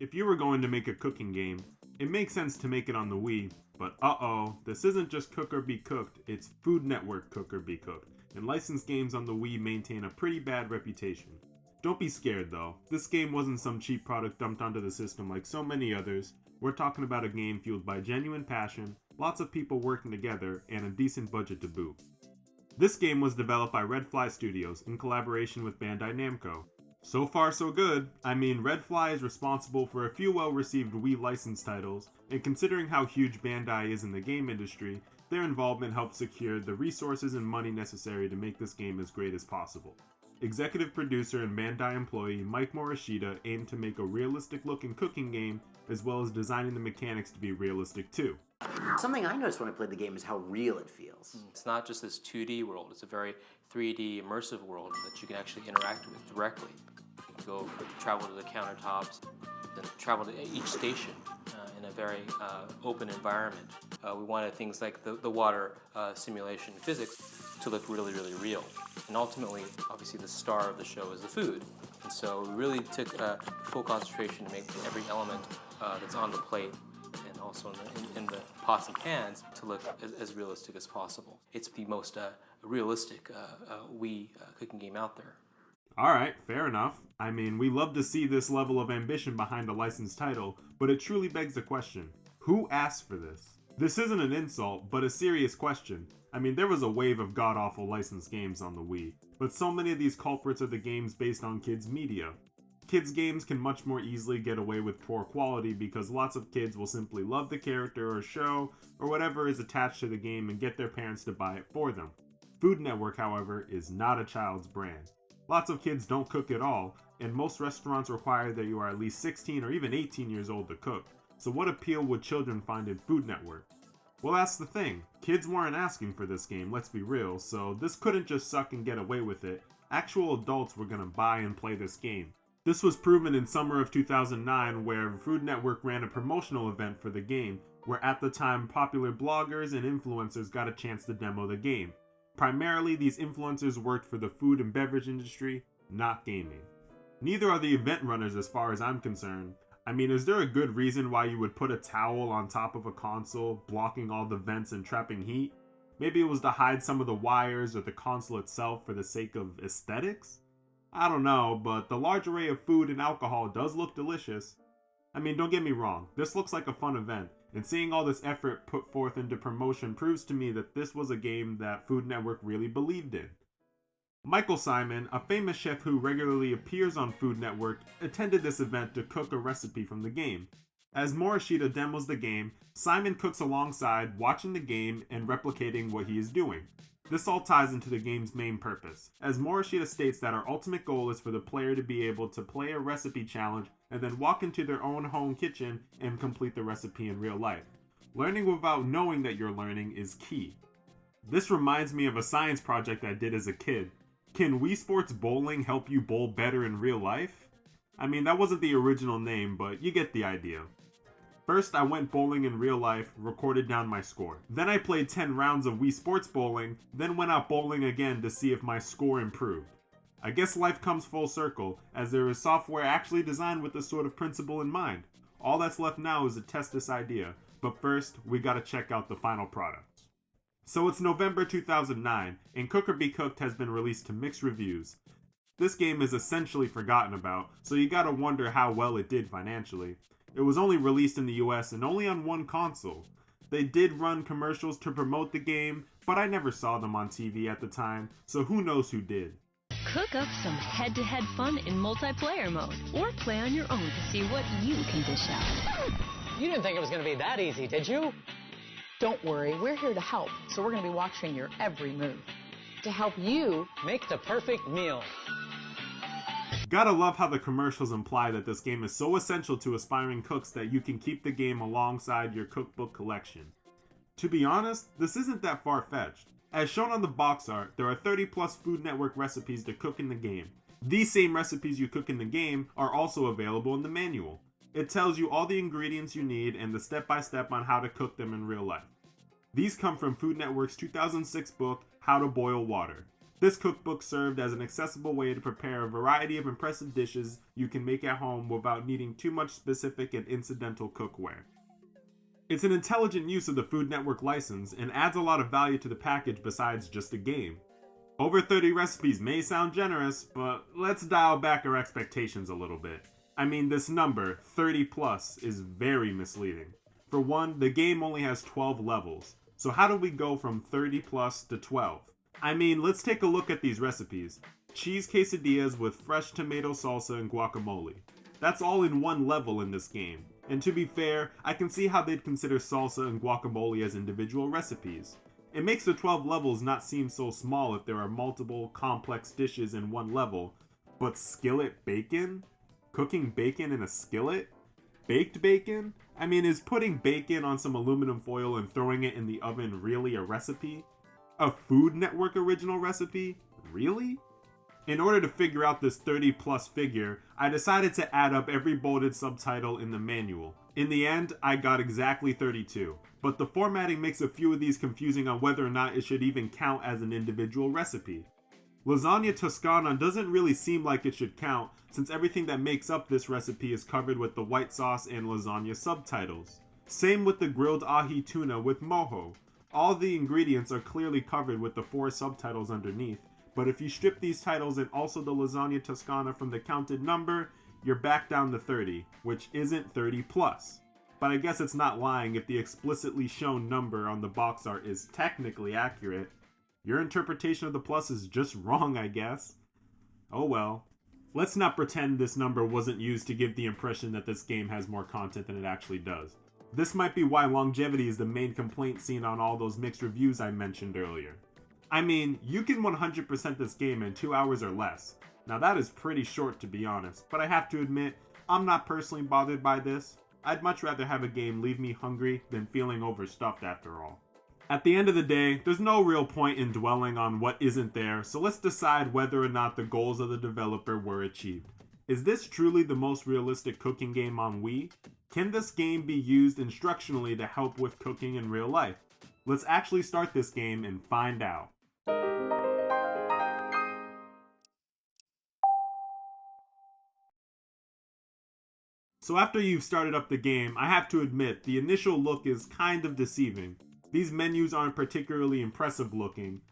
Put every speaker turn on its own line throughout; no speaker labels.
If you were going to make a cooking game, it makes sense to make it on the Wii, but this isn't just Cook or Be Cooked, it's Food Network Cook or Be Cooked, and licensed games on the Wii maintain a pretty bad reputation. Don't be scared though, this game wasn't some cheap product dumped onto the system like so many others. We're talking about a game fueled by genuine passion, lots of people working together, and a decent budget to boot. This game was developed by Red Fly Studios in collaboration with Bandai Namco. So far so good. I mean, Red Fly is responsible for a few well-received Wii licensed titles, and considering how huge Bandai is in the game industry, their involvement helped secure the resources and money necessary to make this game as great as possible. Executive producer and Bandai employee Mike Morishita aimed to make a realistic-looking cooking game, as well as designing the mechanics to be realistic too.
Something I noticed when I played the game is how real it feels.
It's not just this 2D world, it's a very 3D immersive world that you can actually interact with directly. You can go travel to the countertops and travel to each station in a very open environment. We wanted things like the water simulation physics to look really, really real. And ultimately, obviously the star of the show is the food. And so we really took full concentration to make every element that's on the plate and also in the pots and pans to look as realistic as possible. It's the most realistic Wii cooking game out there.
Alright, fair enough. I mean, we love to see this level of ambition behind a licensed title, but it truly begs the question, who asked for this? This isn't an insult, but a serious question. I mean, there was a wave of god-awful licensed games on the Wii, but so many of these culprits are the games based on kids' media. Kids' games can much more easily get away with poor quality because lots of kids will simply love the character or show or whatever is attached to the game and get their parents to buy it for them. Food Network, however, is not a child's brand. Lots of kids don't cook at all, and most restaurants require that you are at least 16 or even 18 years old to cook. So what appeal would children find in Food Network? Well, that's the thing. Kids weren't asking for this game, let's be real, so this couldn't just suck and get away with it. Actual adults were gonna buy and play this game. This was proven in summer of 2009 where Food Network ran a promotional event for the game, where at the time popular bloggers and influencers got a chance to demo the game. Primarily, these influencers worked for the food and beverage industry, not gaming. Neither are the event runners as far as I'm concerned. I mean, is there a good reason why you would put a towel on top of a console, blocking all the vents and trapping heat? Maybe it was to hide some of the wires or the console itself for the sake of aesthetics? I don't know, but the large array of food and alcohol does look delicious. I mean, don't get me wrong, this looks like a fun event, and seeing all this effort put forth into promotion proves to me that this was a game that Food Network really believed in. Michael Simon, a famous chef who regularly appears on Food Network, attended this event to cook a recipe from the game. As Morishita demos the game, Simon cooks alongside, watching the game and replicating what he is doing. This all ties into the game's main purpose, as Morishita states that our ultimate goal is for the player to be able to play a recipe challenge and then walk into their own home kitchen and complete the recipe in real life. Learning without knowing that you're learning is key. This reminds me of a science project I did as a kid. Can Wii Sports Bowling help you bowl better in real life? I mean, that wasn't the original name, but you get the idea. First, I went bowling in real life, recorded down my score. Then I played 10 rounds of Wii Sports Bowling, then went out bowling again to see if my score improved. I guess life comes full circle, as there is software actually designed with this sort of principle in mind. All that's left now is to test this idea, but first, we gotta check out the final product. So it's November 2009, and Cook or Be Cooked has been released to mixed reviews. This game is essentially forgotten about, so you gotta wonder how well it did financially. It was only released in the US and only on one console. They did run commercials to promote the game, but I never saw them on TV at the time, so who knows who did.
Cook up some head-to-head fun in multiplayer mode, or play on your own to see what you can dish out.
You didn't think it was going to be that easy, did you?
Don't worry, we're here to help, so we're going to be watching your every move to help you
Make the perfect meal.
Gotta love how the commercials imply that this game is so essential to aspiring cooks that you can keep the game alongside your cookbook collection. To be honest, this isn't that far-fetched. As shown on the box art, there are 30 plus Food Network recipes to cook in the game. These same recipes you cook in the game are also available in the manual. It tells you all the ingredients you need and the step-by-step on how to cook them in real life. These come from Food Network's 2006 book, How to Boil Water. This cookbook served as an accessible way to prepare a variety of impressive dishes you can make at home without needing too much specific and incidental cookware. It's an intelligent use of the Food Network license and adds a lot of value to the package besides just a game. Over 30 recipes may sound generous, but let's dial back our expectations a little bit. I mean, this number, 30 plus, is very misleading. For one, the game only has 12 levels, so how do we go from 30 plus to 12? I mean, let's take a look at these recipes. Cheese quesadillas with fresh tomato salsa and guacamole. That's all in one level in this game. And to be fair, I can see how they'd consider salsa and guacamole as individual recipes. It makes the 12 levels not seem so small if there are multiple complex dishes in one level. But skillet bacon? Cooking bacon in a skillet? Baked bacon? I mean, is putting bacon on some aluminum foil and throwing it in the oven really a recipe? A Food Network original recipe? Really? In order to figure out this 30 plus figure, I decided to add up every bolded subtitle in the manual. In the end, I got exactly 32, but the formatting makes a few of these confusing on whether or not it should even count as an individual recipe. Lasagna Toscana doesn't really seem like it should count, since everything that makes up this recipe is covered with the white sauce and lasagna subtitles. Same with the grilled ahi tuna with mojo. All the ingredients are clearly covered with the 4 subtitles underneath, but if you strip these titles and also the Lasagna Toscana from the counted number, you're back down to 30, which isn't 30 plus. But I guess it's not lying if the explicitly shown number on the box art is technically accurate. Your interpretation of the plus is just wrong, I guess. Oh well. Let's not pretend this number wasn't used to give the impression that this game has more content than it actually does. This might be why longevity is the main complaint seen on all those mixed reviews I mentioned earlier. I mean, you can 100% this game in 2 hours or less. Now that is pretty short to be honest, but I have to admit, I'm not personally bothered by this. I'd much rather have a game leave me hungry than feeling overstuffed after all. At the end of the day, there's no real point in dwelling on what isn't there, so let's decide whether or not the goals of the developer were achieved. Is this truly the most realistic cooking game on Wii? Can this game be used instructionally to help with cooking in real life? Let's actually start this game and find out. So after you've started up the game, I have to admit, the initial look is kind of deceiving. These menus aren't particularly impressive looking.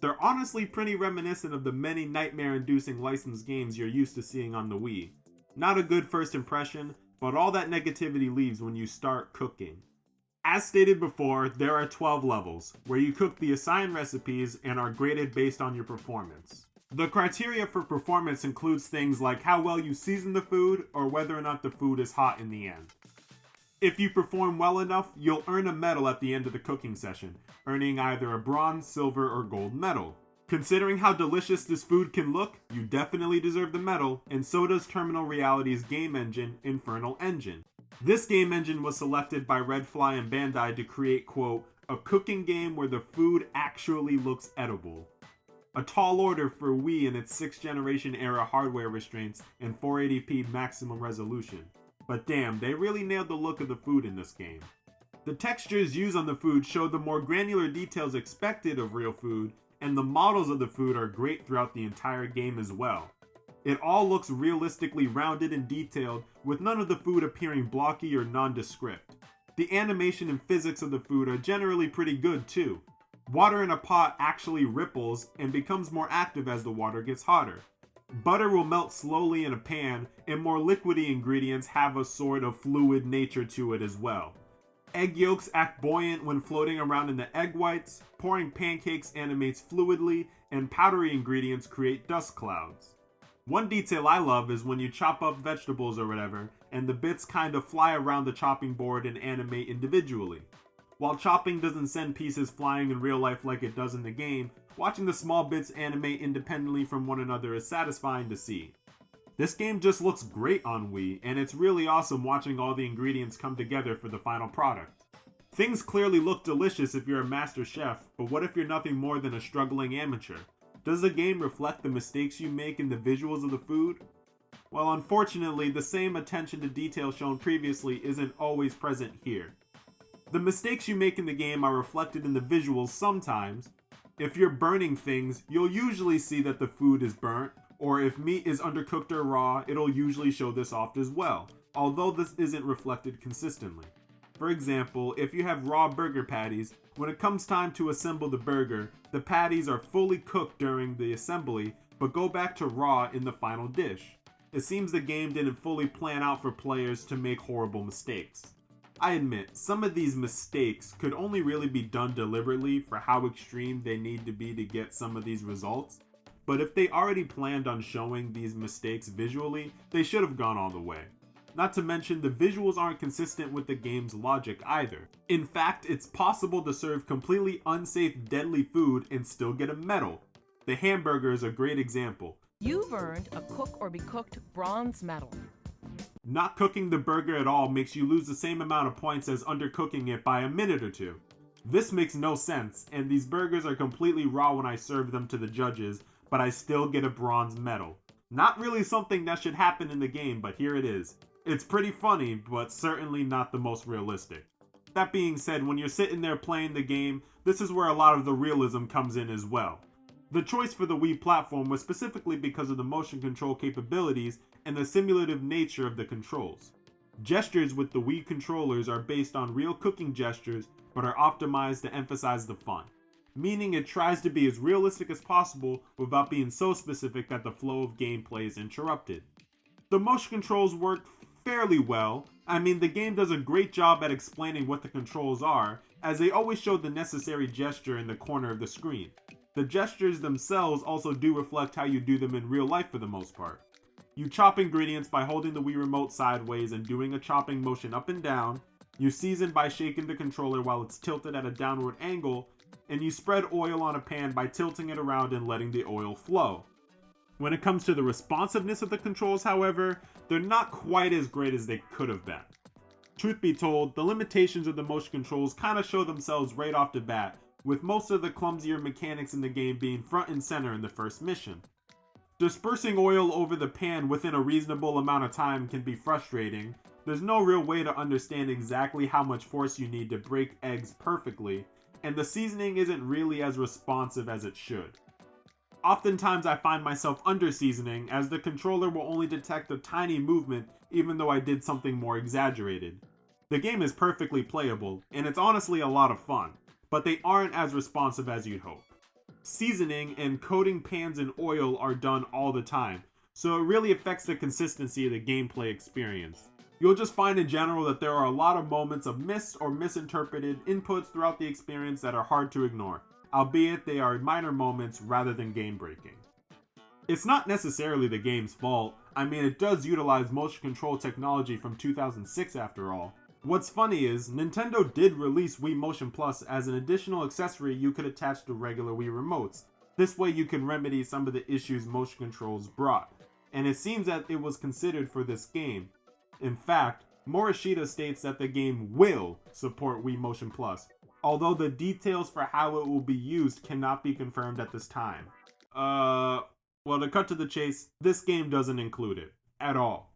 They're honestly pretty reminiscent of the many nightmare-inducing licensed games you're used to seeing on the Wii. Not a good first impression, but all that negativity leaves when you start cooking. As stated before, there are 12 levels, where you cook the assigned recipes and are graded based on your performance. The criteria for performance includes things like how well you season the food or whether or not the food is hot in the end. If you perform well enough, you'll earn a medal at the end of the cooking session, earning either a bronze, silver, or gold medal. Considering how delicious this food can look, you definitely deserve the medal, and so does Terminal Reality's game engine, Infernal Engine. This game engine was selected by Redfly and Bandai to create, quote, a cooking game where the food actually looks edible. A tall order for Wii in its 6th generation era hardware restraints and 480p maximum resolution. But damn, they really nailed the look of the food in this game. The textures used on the food show the more granular details expected of real food, and the models of the food are great throughout the entire game as well. It all looks realistically rounded and detailed, with none of the food appearing blocky or nondescript. The animation and physics of the food are generally pretty good too. Water in a pot actually ripples and becomes more active as the water gets hotter. Butter will melt slowly in a pan, and more liquidy ingredients have a sort of fluid nature to it as well. Egg yolks act buoyant when floating around in the egg whites, pouring pancakes animates fluidly, and powdery ingredients create dust clouds. One detail I love is when you chop up vegetables or whatever, and the bits kind of fly around the chopping board and animate individually. While chopping doesn't send pieces flying in real life like it does in the game, watching the small bits animate independently from one another is satisfying to see. This game just looks great on Wii, and it's really awesome watching all the ingredients come together for the final product. Things clearly look delicious if you're a master chef, but what if you're nothing more than a struggling amateur? Does the game reflect the mistakes you make in the visuals of the food? Well, unfortunately, the same attention to detail shown previously isn't always present here. The mistakes you make in the game are reflected in the visuals sometimes, If you're burning things, you'll usually see that the food is burnt, or if meat is undercooked or raw, it'll usually show this off as well, although this isn't reflected consistently. For example, if you have raw burger patties, when it comes time to assemble the burger, the patties are fully cooked during the assembly, but go back to raw in the final dish. It seems the game didn't fully plan out for players to make horrible mistakes. I admit, some of these mistakes could only really be done deliberately for how extreme they need to be to get some of these results, but if they already planned on showing these mistakes visually, they should have gone all the way. Not to mention, the visuals aren't consistent with the game's logic either. In fact, it's possible to serve completely unsafe, deadly food and still get a medal. The hamburger is a great example.
You've earned a Cook or Be Cooked bronze medal.
Not cooking the burger at all makes you lose the same amount of points as undercooking it by a minute or two. This makes no sense, and these burgers are completely raw when I serve them to the judges, but I still get a bronze medal. Not really something that should happen in the game, but here it is. It's pretty funny, but certainly not the most realistic. That being said, when you're sitting there playing the game, this is where a lot of the realism comes in as well. The choice for the Wii platform was specifically because of the motion control capabilities and the simulative nature of the controls. Gestures with the Wii controllers are based on real cooking gestures, but are optimized to emphasize the fun. Meaning it tries to be as realistic as possible without being so specific that the flow of gameplay is interrupted. The motion controls work fairly well. I mean, the game does a great job at explaining what the controls are, as they always show the necessary gesture in the corner of the screen. The gestures themselves also do reflect how you do them in real life for the most part. You chop ingredients by holding the Wii remote sideways and doing a chopping motion up and down. You season by shaking the controller while it's tilted at a downward angle, and you spread oil on a pan by tilting it around and letting the oil flow. When it comes to the responsiveness of the controls, however, they're not quite as great as they could have been. Truth be told, the limitations of the motion controls kind of show themselves right off the bat, with most of the clumsier mechanics in the game being front and center in the first mission. Dispersing oil over the pan within a reasonable amount of time can be frustrating. There's no real way to understand exactly how much force you need to break eggs perfectly, and the seasoning isn't really as responsive as it should. Oftentimes I find myself under-seasoning, as the controller will only detect a tiny movement even though I did something more exaggerated. The game is perfectly playable, and it's honestly a lot of fun, but they aren't as responsive as you'd hope. Seasoning and coating pans in oil are done all the time, so it really affects the consistency of the gameplay experience. You'll just find in general that there are a lot of moments of missed or misinterpreted inputs throughout the experience that are hard to ignore, albeit they are minor moments rather than game-breaking. It's not necessarily the game's fault. I mean, it does utilize motion control technology from 2006 after all. What's funny is, Nintendo did release Wii Motion Plus as an additional accessory you could attach to regular Wii remotes. This way you can remedy some of the issues motion controls brought, and it seems that it was considered for this game. In fact, Morishita states that the game will support Wii Motion Plus, although the details for how it will be used cannot be confirmed at this time. Well, to cut to the chase, this game doesn't include it, at all.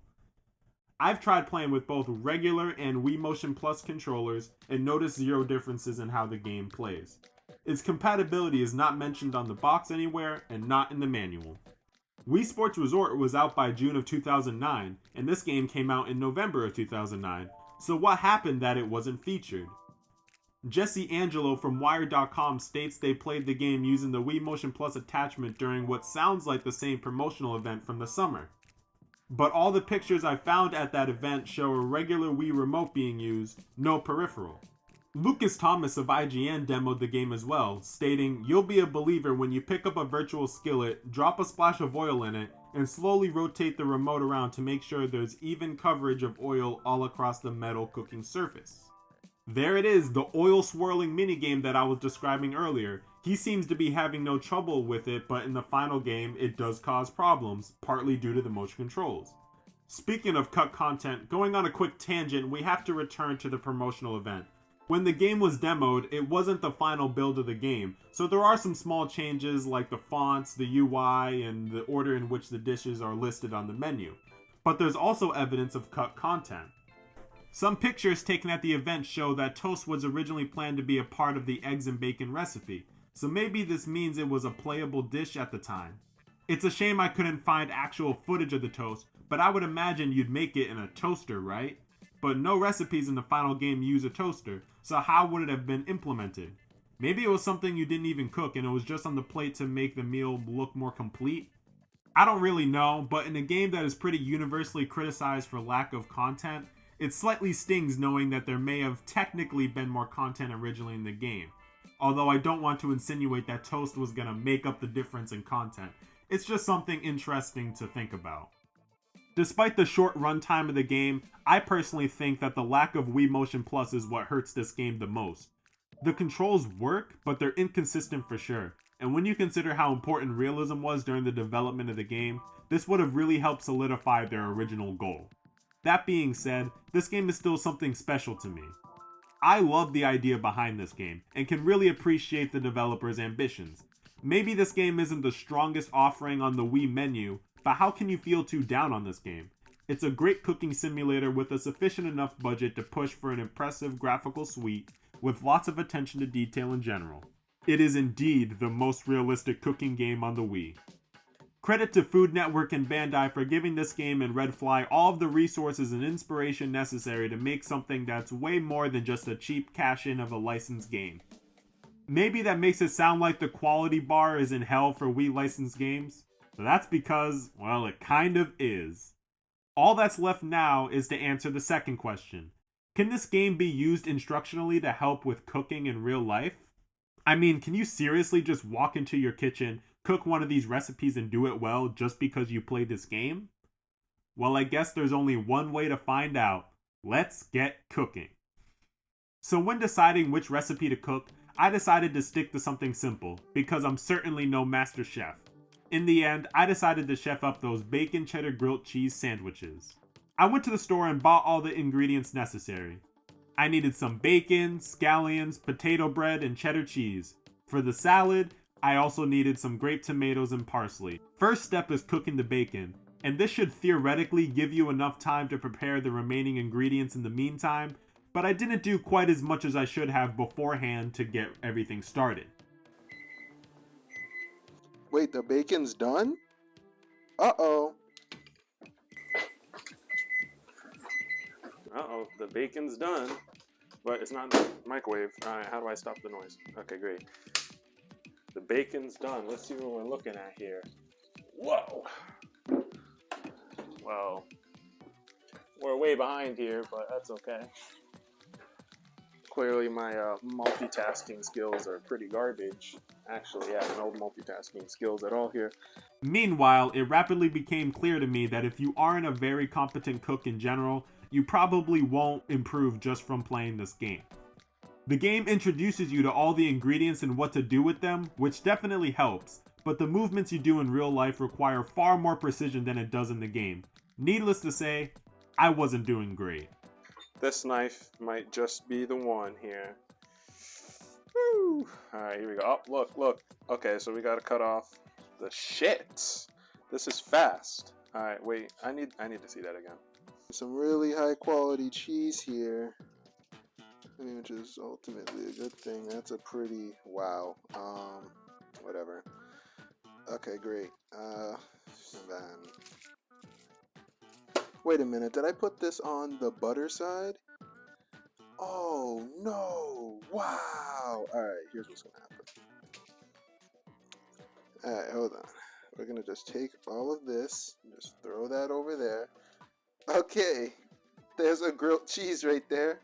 I've tried playing with both regular and Wii Motion Plus controllers and noticed zero differences in how the game plays. Its compatibility is not mentioned on the box anywhere and not in the manual. Wii Sports Resort was out by June of 2009, and this game came out in November of 2009, so what happened that it wasn't featured? Jesse Angelo from Wired.com states they played the game using the Wii Motion Plus attachment during what sounds like the same promotional event from the summer. But all the pictures I found at that event show a regular Wii remote being used, no peripheral. Lucas Thomas of IGN demoed the game as well, stating, "You'll be a believer when you pick up a virtual skillet, drop a splash of oil in it, and slowly rotate the remote around to make sure there's even coverage of oil all across the metal cooking surface." There it is, the oil swirling minigame that I was describing earlier. He seems to be having no trouble with it, but in the final game, it does cause problems, partly due to the motion controls. Speaking of cut content, going on a quick tangent, we have to return to the promotional event. When the game was demoed, it wasn't the final build of the game, so there are some small changes like the fonts, the UI, and the order in which the dishes are listed on the menu. But there's also evidence of cut content. Some pictures taken at the event show that toast was originally planned to be a part of the eggs and bacon recipe. so maybe this means it was a playable dish at the time. It's a shame I couldn't find actual footage of the toast, but I would imagine you'd make it in a toaster, right? But no recipes in the final game use a toaster, so how would it have been implemented? Maybe it was something you didn't even cook and it was just on the plate to make the meal look more complete? I don't really know, but in a game that is pretty universally criticized for lack of content, it slightly stings knowing that there may have technically been more content originally in the game. Although I don't want to insinuate that toast was gonna make up the difference in content. It's just something interesting to think about. Despite the short runtime of the game, I personally think that the lack of Wii Motion Plus is what hurts this game the most. The controls work, but they're inconsistent for sure, and when you consider how important realism was during the development of the game, this would have really helped solidify their original goal. That being said, this game is still something special to me. I love the idea behind this game, and can really appreciate the developer's ambitions. Maybe this game isn't the strongest offering on the Wii menu, but how can you feel too down on this game? It's a great cooking simulator with a sufficient enough budget to push for an impressive graphical suite, with lots of attention to detail in general. It is indeed the most realistic cooking game on the Wii. Credit to Food Network and Bandai for giving this game and Red Fly all of the resources and inspiration necessary to make something that's way more than just a cheap cash-in of a licensed game. Maybe that makes it sound like the quality bar is in hell for Wii licensed games, but that's because, well, it kind of is. All that's left now is to answer the second question. Can this game be used instructionally to help with cooking in real life? I mean, can you seriously just walk into your kitchen, cook one of these recipes and do it well just because you played this game? Well, I guess there's only one way to find out. Let's get cooking. So when deciding which recipe to cook, I decided to stick to something simple, because I'm certainly no master chef. In the end, I decided to chef up those bacon cheddar grilled cheese sandwiches. I went to the store and bought all the ingredients necessary. I needed some bacon, scallions, potato bread, and cheddar cheese. For the salad, I also needed some grape tomatoes and parsley. First step is cooking the bacon, and this should theoretically give you enough time to prepare the remaining ingredients in the meantime, but I didn't do quite as much as I should have beforehand to get everything started.
Wait, the bacon's done? Uh-oh. Uh-oh, the bacon's done, but it's not in the microwave. All right, how do I stop the noise? Okay, great. The bacon's done. Let's see what we're looking at here. Whoa. Well, we're way behind here, but that's okay. Clearly my multitasking skills are pretty garbage. Actually, I have no multitasking skills at all here.
Meanwhile, it rapidly became clear to me that if you aren't a very competent cook in general, you probably won't improve just from playing this game. The game introduces you to all the ingredients and what to do with them, which definitely helps, but the movements you do in real life require far more precision than it does in the game. Needless to say, I wasn't doing great.
This knife might just be the one here. Woo! Alright, here we go. Oh, look. Okay, so we gotta cut off the shit. This is fast. Alright, wait. I need to see that again. Some really high quality cheese here. I mean, which is ultimately a good thing. That's a pretty wow. Whatever. Okay, great. And then wait a minute, did I put this on the butter side? Oh no! Wow! Alright, here's what's gonna happen. Alright, hold on. We're gonna just take all of this, just throw that over there. Okay, there's a grilled cheese right there.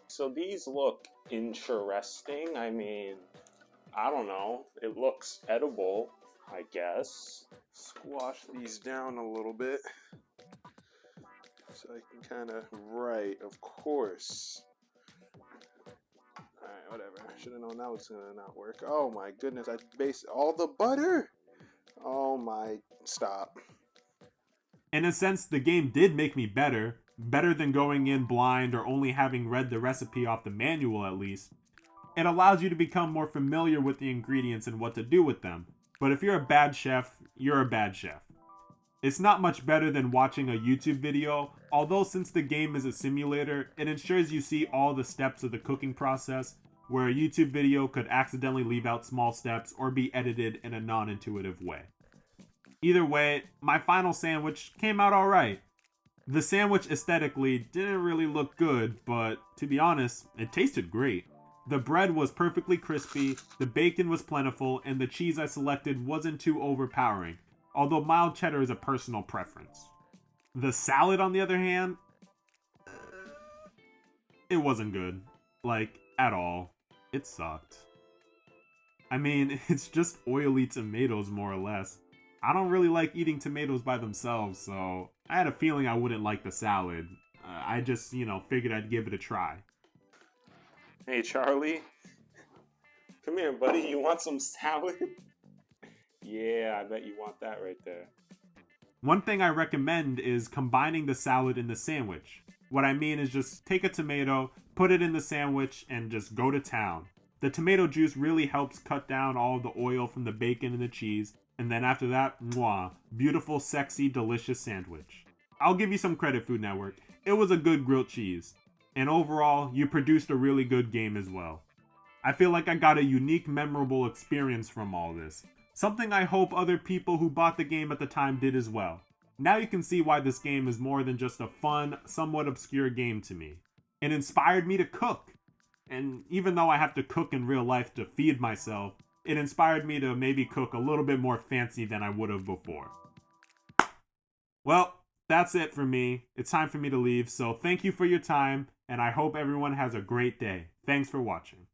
So these look interesting. I mean, I don't know. It looks edible, I guess. Squash these down a little bit so I can kind of, right, of course. Alright, whatever. Should have known that was gonna not work. Oh my goodness, I based all the butter. Oh my, stop.
In a sense, the game did make me better than going in blind or only having read the recipe off the manual at least. It allows you to become more familiar with the ingredients and what to do with them. But if you're a bad chef, you're a bad chef. It's not much better than watching a YouTube video, although since the game is a simulator, it ensures you see all the steps of the cooking process, where a YouTube video could accidentally leave out small steps or be edited in a non-intuitive way. Either way, my final sandwich came out alright. The sandwich aesthetically didn't really look good, but to be honest, it tasted great. The bread was perfectly crispy, the bacon was plentiful, and the cheese I selected wasn't too overpowering, although mild cheddar is a personal preference. The salad, on the other hand, it wasn't good. Like, at all. It sucked. I mean, it's just oily tomatoes, more or less. I don't really like eating tomatoes by themselves, so I had a feeling I wouldn't like the salad. I just, figured I'd give it a try.
Hey, Charlie. Come here, buddy. You want some salad? Yeah, I bet you want that right there.
One thing I recommend is combining the salad in the sandwich. What I mean is just take a tomato, put it in the sandwich, and just go to town. The tomato juice really helps cut down all of the oil from the bacon and the cheese, and then after that, mwah, beautiful, sexy, delicious sandwich. I'll give you some credit, Food Network. It was a good grilled cheese. And overall, you produced a really good game as well. I feel like I got a unique, memorable experience from all this. Something I hope other people who bought the game at the time did as well. Now you can see why this game is more than just a fun, somewhat obscure game to me. It inspired me to cook. And even though I have to cook in real life to feed myself, it inspired me to maybe cook a little bit more fancy than I would have before. Well, that's it for me. It's time for me to leave, so thank you for your time, and I hope everyone has a great day. Thanks for watching.